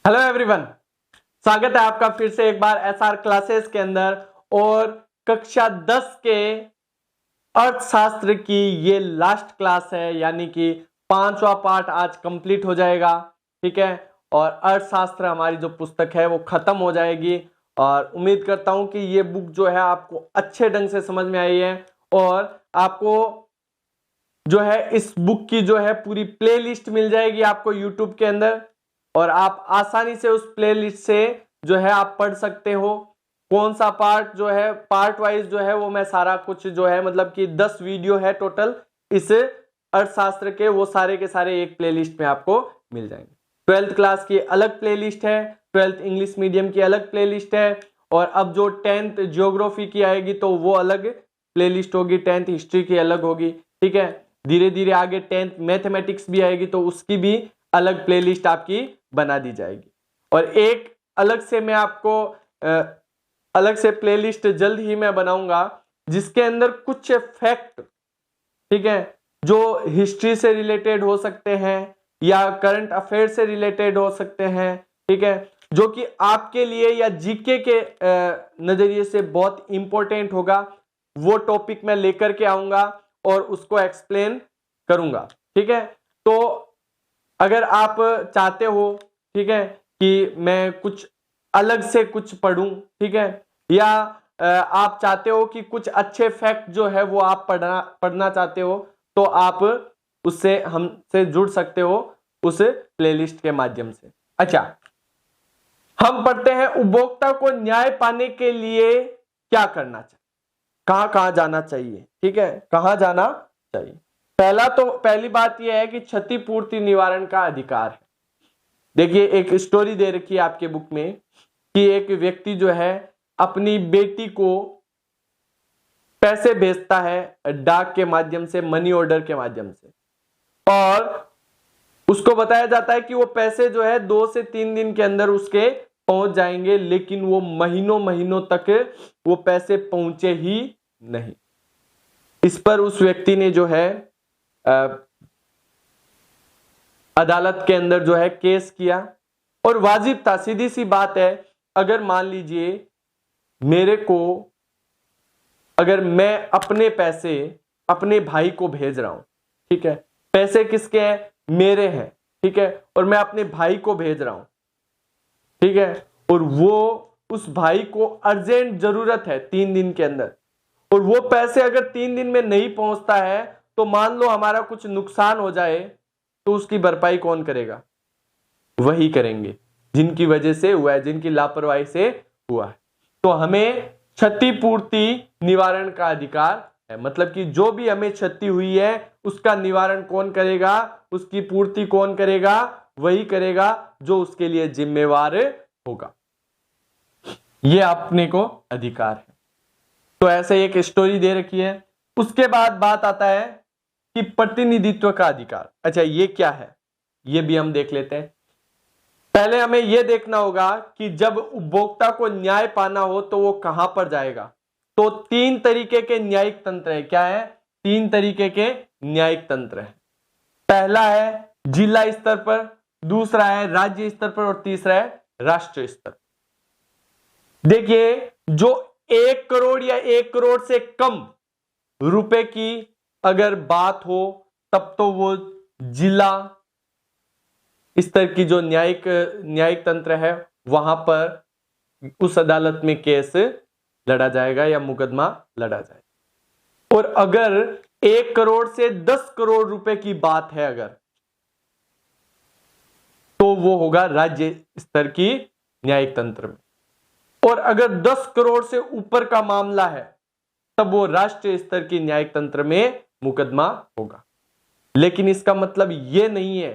Hello everyone, स्वागत है आपका फिर से एक बार एसआर क्लासेस के अंदर। और कक्षा 10 के अर्थशास्त्र की ये लास्ट क्लास है, यानी कि 5वां पार्ट आज कंप्लीट हो जाएगा। ठीक है, और अर्थशास्त्र हमारी जो पुस्तक है वो खत्म हो जाएगी। और उम्मीद करता हूं कि ये बुक जो है आपको अच्छे ढंग से समझ में आई है, और आपको जो है इस बुक की जो है पूरी प्लेलिस्ट मिल जाएगी आपको यूट्यूब के अंदर, और आप आसानी से उस प्लेलिस्ट से जो है आप पढ़ सकते हो। कौन सा पार्ट जो है पार्ट वाइज जो है वो मैं सारा कुछ जो है मतलब कि 10 वीडियो है टोटल इस अर्थशास्त्र के, वो सारे के सारे एक प्लेलिस्ट में आपको मिल जाएंगे। 12th क्लास की अलग प्लेलिस्ट है, 12th इंग्लिश मीडियम की अलग प्लेलिस्ट है, और अब जो 10th ज्योग्राफी की आएगी तो वो अलग प्लेलिस्ट होगी, 10th हिस्ट्री की अलग होगी। ठीक है, धीरे धीरे आगे 10th मैथमेटिक्स भी आएगी तो उसकी भी अलग प्लेलिस्ट आपकी बना दी जाएगी। और एक अलग से मैं आपको अलग से प्लेलिस्ट जल्द ही मैं बनाऊंगा जिसके अंदर कुछ फैक्ट, ठीक है, जो हिस्ट्री से रिलेटेड हो सकते हैं या करंट अफेयर से रिलेटेड हो सकते हैं, ठीक है, जो कि आपके लिए या जीके के नजरिए से बहुत इंपॉर्टेंट होगा, वो टॉपिक मैं लेकर के आऊंगा और उसको एक्सप्लेन करूंगा। ठीक है, तो अगर आप चाहते हो, ठीक है, कि मैं कुछ अलग से कुछ पढ़ूं, ठीक है, या आप चाहते हो कि कुछ अच्छे फैक्ट जो है वो आप पढ़ना चाहते हो, तो आप उससे हमसे जुड़ सकते हो उस प्लेलिस्ट के माध्यम से। अच्छा, हम पढ़ते हैं उपभोक्ता को न्याय पाने के लिए क्या करना चाहिए, कहां कहां जाना चाहिए। ठीक है, कहां जाना चाहिए। पहली बात यह है कि क्षतिपूर्ति निवारण का अधिकार है। देखिए, एक स्टोरी दे रखी है आपके बुक में कि एक व्यक्ति जो है अपनी बेटी को पैसे भेजता है डाक के माध्यम से, मनी ऑर्डर के माध्यम से, और उसको बताया जाता है कि वो पैसे जो है 2 से 3 दिन के अंदर उसके पहुंच जाएंगे, लेकिन वो महीनों महीनों तक वो पैसे पहुंचे ही नहीं। इस पर उस व्यक्ति ने जो है अदालत के अंदर जो है केस किया, और वाजिब था, सीधी सी बात है। अगर मान लीजिए अगर मैं अपने पैसे अपने भाई को भेज रहा हूं, ठीक है, पैसे किसके हैं, मेरे हैं, ठीक है, और मैं अपने भाई को भेज रहा हूं, ठीक है, और वो उस भाई को अर्जेंट जरूरत है 3 दिन के अंदर, और वो पैसे अगर 3 दिन में नहीं पहुंचता है तो मान लो हमारा कुछ नुकसान हो जाए, तो उसकी भरपाई कौन करेगा, वही करेंगे जिनकी वजह से हुआ है, जिनकी लापरवाही से हुआ है। तो हमें क्षतिपूर्ति निवारण का अधिकार है, मतलब कि जो भी हमें क्षति हुई है उसका निवारण कौन करेगा, उसकी पूर्ति कौन करेगा, वही करेगा जो उसके लिए जिम्मेवार होगा। यह अपने को अधिकार है। तो ऐसे एक स्टोरी दे रखी है। उसके बाद बात आता है कि प्रतिनिधित्व का अधिकार। अच्छा, ये क्या है, ये भी हम देख लेते हैं। पहले हमें यह देखना होगा कि जब उपभोक्ता को न्याय पाना हो तो वो कहां पर जाएगा। तो 3 तरीके के न्यायिक तंत्र है। क्या है, 3 तरीके के न्यायिक तंत्र है। पहला है जिला स्तर पर, दूसरा है राज्य स्तर पर, और तीसरा है राष्ट्रीय स्तर। देखिए, जो 1 करोड़ या 1 करोड़ से कम रुपए की अगर बात हो तब तो वो जिला स्तर की जो न्यायिक तंत्र है वहां पर उस अदालत में केस लड़ा जाएगा या मुकदमा लड़ा जाएगा। और अगर 1 करोड़ से 10 करोड़ रुपए की बात है अगर, तो वो होगा राज्य स्तर की न्यायिक तंत्र में। और अगर 10 करोड़ से ऊपर का मामला है तब वो राष्ट्रीय स्तर की न्यायिक तंत्र में मुकदमा होगा। लेकिन इसका मतलब यह नहीं है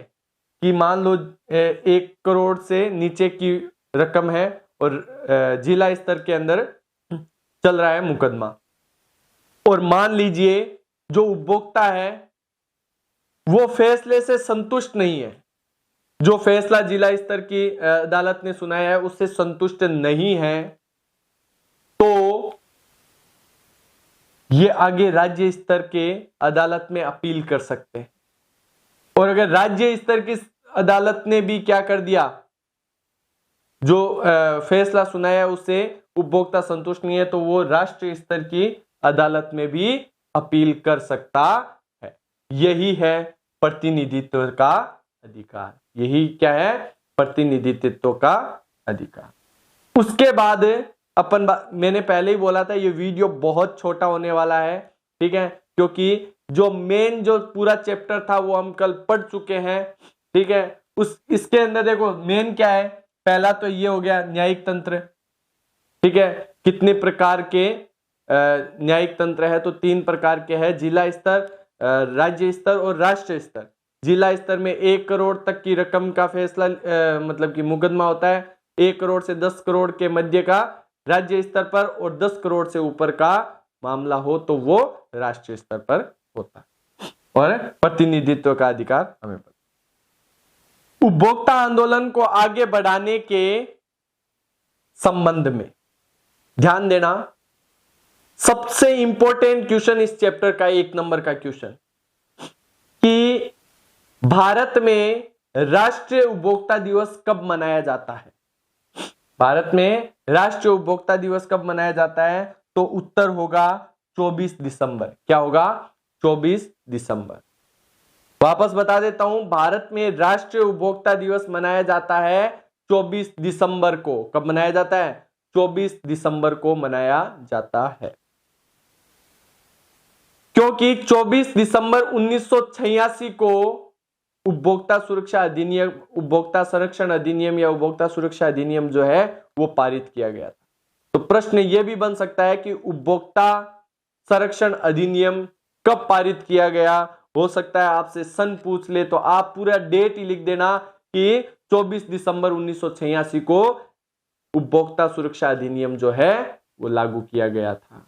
कि मान लो 1 करोड़ से नीचे की रकम है और जिला स्तर के अंदर चल रहा है मुकदमा, और मान लीजिए जो उपभोक्ता है वो फैसले से संतुष्ट नहीं है, जो फैसला जिला स्तर की अदालत ने सुनाया है उससे संतुष्ट नहीं है, तो ये आगे राज्य स्तर के अदालत में अपील कर सकते हैं। और अगर राज्य स्तर की अदालत ने भी क्या कर दिया, जो फैसला सुनाया है उससे उपभोक्ता संतुष्ट नहीं है तो वो राष्ट्रीय स्तर की अदालत में भी अपील कर सकता है। यही है प्रतिनिधित्व का अधिकार। यही क्या है? प्रतिनिधित्व का अधिकार। उसके बाद मैंने पहले ही बोला था ये वीडियो बहुत छोटा होने वाला है, ठीक है, क्योंकि जो मेन जो पूरा चैप्टर था वो हम कल पढ़ चुके हैं, ठीक है। इसके अंदर देखो मेन क्या है, पहला तो ये हो गया न्यायिक तंत्र, ठीक है। कितने प्रकार के न्यायिक तंत्र है? तो 3 प्रकार के हैं, जिला स्तर, राज्य स्तर और राष्ट्रीय स्तर। जिला स्तर में 1 करोड़ तक की रकम का फैसला मतलब कि मुकदमा होता है, 1 करोड़ से 10 करोड़ के मध्य का राज्य स्तर पर, और 10 करोड़ से ऊपर का मामला हो तो वो राष्ट्रीय स्तर पर होता है। और प्रतिनिधित्व का अधिकार हमें पता। उपभोक्ता आंदोलन को आगे बढ़ाने के संबंध में ध्यान देना, सबसे इंपॉर्टेंट क्वेश्चन इस चैप्टर का 1 नंबर का क्वेश्चन कि भारत में राष्ट्रीय उपभोक्ता दिवस कब मनाया जाता है? भारत में राष्ट्रीय उपभोक्ता दिवस कब मनाया जाता है? तो उत्तर होगा 24 दिसंबर। क्या होगा? 24 दिसंबर। वापस बता देता हूं, भारत में राष्ट्रीय उपभोक्ता दिवस मनाया जाता है 24 दिसंबर को। कब मनाया जाता है? 24 दिसंबर को मनाया जाता है, क्योंकि 24 दिसंबर 1986 को उपभोक्ता सुरक्षा अधिनियम, उपभोक्ता संरक्षण अधिनियम या उपभोक्ता सुरक्षा अधिनियम जो है वो पारित किया गया था। तो प्रश्न यह भी बन सकता है कि उपभोक्ता संरक्षण अधिनियम कब पारित किया गया? हो सकता है आपसे सन पूछ ले तो आप पूरा डेट ही लिख देना कि 24 दिसंबर 1986 को उपभोक्ता सुरक्षा अधिनियम जो है वो लागू किया गया था,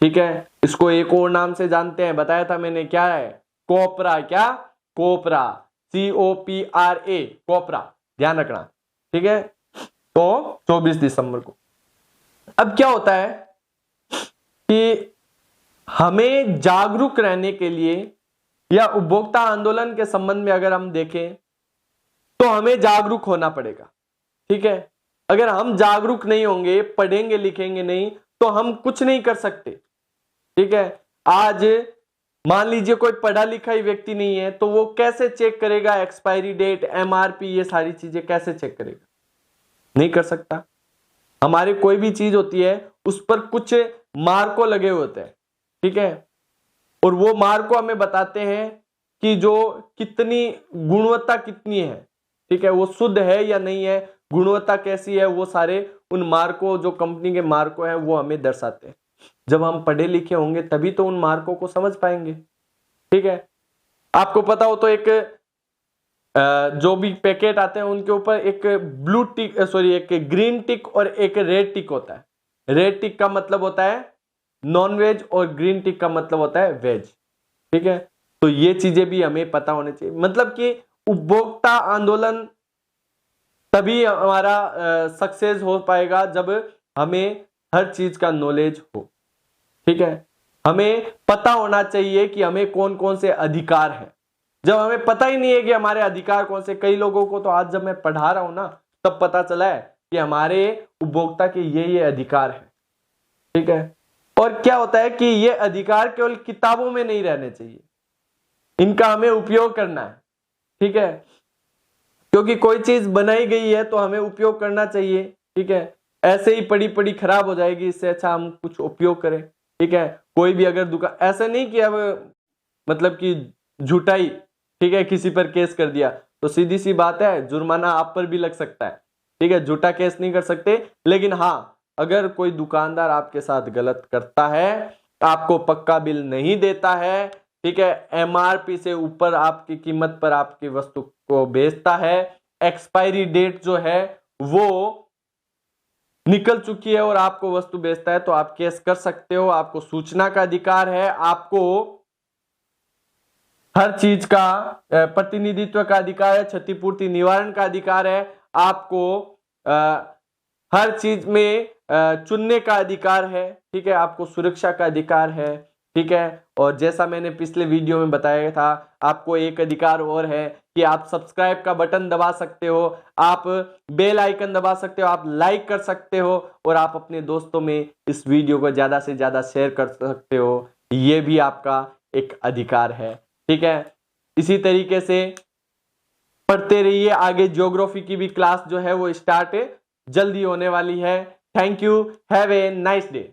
ठीक है। इसको एक और नाम से जानते हैं, बताया था मैंने, क्या है? कोपरा। क्या? कोपरा, COPRA, कोपरा, ध्यान रखना, ठीक है। तो 24 दिसंबर को। अब क्या होता है कि हमें जागरूक रहने के लिए या उपभोक्ता आंदोलन के संबंध में अगर हम देखें तो हमें जागरूक होना पड़ेगा, ठीक है। अगर हम जागरूक नहीं होंगे, पढ़ेंगे लिखेंगे नहीं, तो हम कुछ नहीं कर सकते, ठीक है। आज मान लीजिए कोई पढ़ा लिखा ही व्यक्ति नहीं है तो वो कैसे चेक करेगा एक्सपायरी डेट, MRP, ये सारी चीजें कैसे चेक करेगा? नहीं कर सकता। हमारे कोई भी चीज होती है उस पर कुछ मार्को लगे होते हैं, ठीक है, और वो मार्को हमें बताते हैं कि जो कितनी गुणवत्ता कितनी है, ठीक है, वो शुद्ध है या नहीं है, गुणवत्ता कैसी है, वो सारे उन मार्को, जो कंपनी के मार्को हैं, वो हमें दर्शाते हैं। जब हम पढ़े लिखे होंगे तभी तो उन मार्कों को समझ पाएंगे, ठीक है। आपको पता हो तो एक जो भी पैकेट आते हैं उनके ऊपर एक ब्लू टिक, सॉरी, एक ग्रीन टिक और एक रेड टिक होता है। रेड टिक का मतलब होता है नॉन वेज और ग्रीन टिक का मतलब होता है वेज, ठीक है। तो ये चीजें भी हमें पता होनी चाहिए। मतलब कि उपभोक्ता आंदोलन तभी हमारा सक्सेस हो पाएगा जब हमें हर चीज का नॉलेज हो, ठीक है। हमें पता होना चाहिए कि हमें कौन कौन से अधिकार है। जब हमें पता ही नहीं है कि हमारे अधिकार कौन से, कई लोगों को तो आज जब मैं पढ़ा रहा हूं ना तब पता चला है कि हमारे उपभोक्ता के ये अधिकार है, ठीक है। और क्या होता है कि ये अधिकार केवल किताबों में नहीं रहने चाहिए, इनका हमें उपयोग करना है, ठीक है। क्योंकि कोई चीज बनाई गई है तो हमें उपयोग करना चाहिए, ठीक है। ऐसे ही पड़ी पड़ी खराब हो जाएगी, इससे अच्छा हम कुछ उपयोग करें, ठीक है। कोई भी अगर दुकान, ऐसा नहीं कि अब मतलब कि झूठाई, ठीक है, किसी पर केस कर दिया तो सीधी सी बात है जुर्माना आप पर भी लग सकता है, ठीक है। झूठा केस नहीं कर सकते, लेकिन हाँ अगर कोई दुकानदार आपके साथ गलत करता है, आपको पक्का बिल नहीं देता है, ठीक है, MRP से ऊपर आपकी कीमत पर आपकी वस्तु को बेचता है, एक्सपायरी डेट जो है वो निकल चुकी है और आपको वस्तु बेचता है, तो आप केस कर सकते हो। आपको सूचना का अधिकार है, आपको हर चीज का प्रतिनिधित्व का अधिकार है, क्षतिपूर्ति निवारण का अधिकार है, आपको हर चीज में चुनने का अधिकार है, ठीक है, आपको सुरक्षा का अधिकार है, ठीक है। और जैसा मैंने पिछले वीडियो में बताया था, आपको एक अधिकार और है कि आप सब्सक्राइब का बटन दबा सकते हो, आप बेल आइकन दबा सकते हो, आप लाइक कर सकते हो और आप अपने दोस्तों में इस वीडियो को ज्यादा से ज्यादा शेयर कर सकते हो। ये भी आपका एक अधिकार है। ठीक है, इसी तरीके से पढ़ते रहिए। आगे ज्योग्राफी की भी क्लास जो है वो स्टार्ट जल्दी होने वाली है। Thank you, have a nice day.